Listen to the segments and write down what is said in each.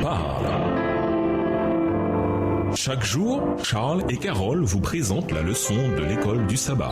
parle. Chaque jour, Charles et Carole vous présentent la leçon de l'école du sabbat.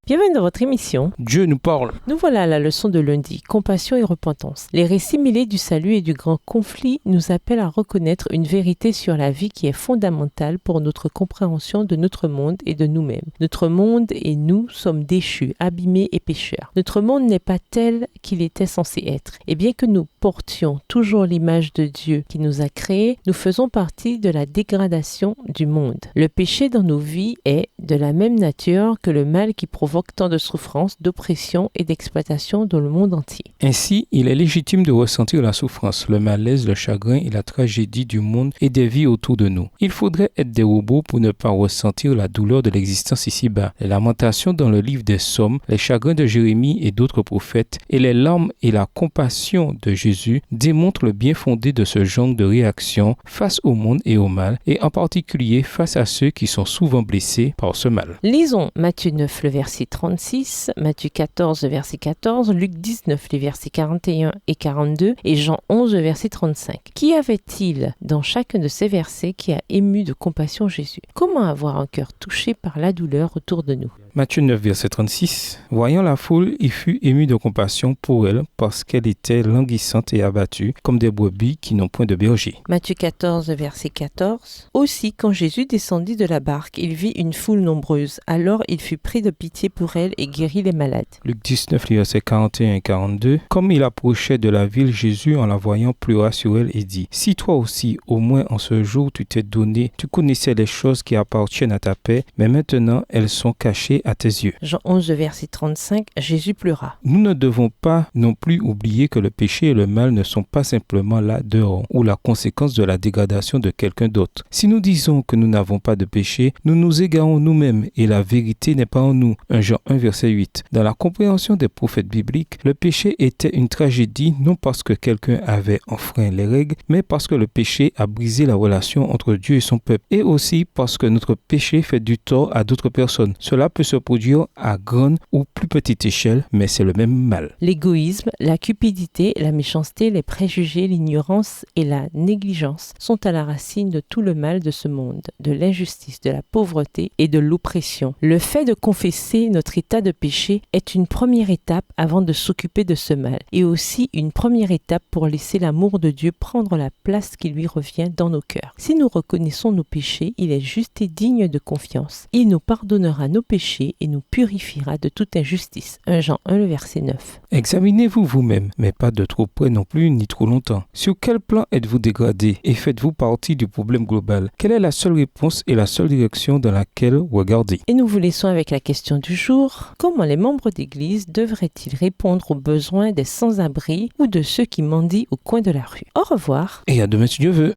Bienvenue dans votre émission. Dieu nous parle. Nous voilà à la leçon de lundi, compassion et repentance. Les récits mêlés du salut et du grand conflit nous appellent à reconnaître une vérité sur la vie qui est fondamentale pour notre compréhension de notre monde et de nous-mêmes. Notre monde et nous sommes déchus, abîmés et pécheurs. Notre monde n'est pas tel qu'il était censé être. Et bien que nous portions toujours l'image de Dieu qui nous a créés, nous faisons partie de la dégradation du monde. Le péché dans nos vies est de la même nature que le mal qui provoque tant de souffrance, d'oppression et d'exploitation dans le monde entier. Ainsi, il est légitime de ressentir la souffrance, le malaise, le chagrin et la tragédie du monde et des vies autour de nous. Il faudrait être des robots pour ne pas ressentir la douleur de l'existence ici-bas. Les lamentations dans le livre des Psaumes, les chagrins de Jérémie et d'autres prophètes, et les larmes et la compassion de Jésus démontrent le bien fondé de ce genre de réaction face au monde et au mal, et en particulier face à ceux qui sont souvent blessés par ce mal. Lisons Matthieu 9, le verset 36, Matthieu 14, verset 14, Luc 19, les versets 41 et 42, et Jean 11, verset 35. Qui avait-il dans chacun de ces versets qui a ému de compassion Jésus? Comment avoir un cœur touché par la douleur autour de nous? Matthieu 9, verset 36. Voyant la foule, il fut ému de compassion pour elle parce qu'elle était languissante et abattue, comme des brebis qui n'ont point de berger. Matthieu 14, verset 14. Aussi, quand Jésus descendit de la barque, il vit une foule nombreuse. Alors il fut pris de pitié pour elle et guérit les malades. Luc 19, les versets 41 et 42. Comme il approchait de la ville, Jésus, en la voyant, pleura sur elle et dit: Si toi aussi, au moins en ce jour, tu t'es donné, tu connaissais les choses qui appartiennent à ta paix, mais maintenant elles sont cachées à tes yeux. Jean 11, verset 35, Jésus pleura. Nous ne devons pas non plus oublier que le péché et le mal ne sont pas simplement la dehors ou la conséquence de la dégradation de quelqu'un d'autre. Si nous disons que nous n'avons pas de péché, nous nous égarons nous-mêmes et la vérité n'est pas en nous. 1 Jean 1, verset 8. Dans la compréhension des prophètes bibliques, le péché était une tragédie non parce que quelqu'un avait enfreint les règles, mais parce que le péché a brisé la relation entre Dieu et son peuple, et aussi parce que notre péché fait du tort à d'autres personnes. Cela peut se produire à grande ou plus petite échelle, mais c'est le même mal. L'égoïsme, la cupidité, la méchanceté, les préjugés, l'ignorance et la négligence sont à la racine de tout le mal de ce monde, de l'injustice, de la pauvreté et de l'oppression. Le fait de confesser notre état de péché est une première étape avant de s'occuper de ce mal, et aussi une première étape pour laisser l'amour de Dieu prendre la place qui lui revient dans nos cœurs. Si nous reconnaissons nos péchés, il est juste et digne de confiance. Il nous pardonnera nos péchés et nous purifiera de toute injustice. 1 Jean 1, le verset 9. Examinez-vous vous-même, mais pas de trop près non plus, ni trop longtemps. Sur quel plan êtes-vous dégradé et faites-vous partie du problème global? Quelle est la seule réponse et la seule direction dans laquelle regarder? Et nous vous laissons avec la question du jour. Comment les membres d'Église devraient-ils répondre aux besoins des sans-abri ou de ceux qui mendient au coin de la rue? Au revoir. Et à demain si Dieu veut.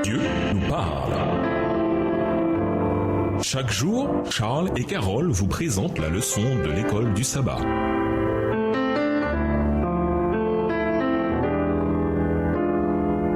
Dieu nous parle. Chaque jour, Charles et Carole vous présentent la leçon de l'école du sabbat.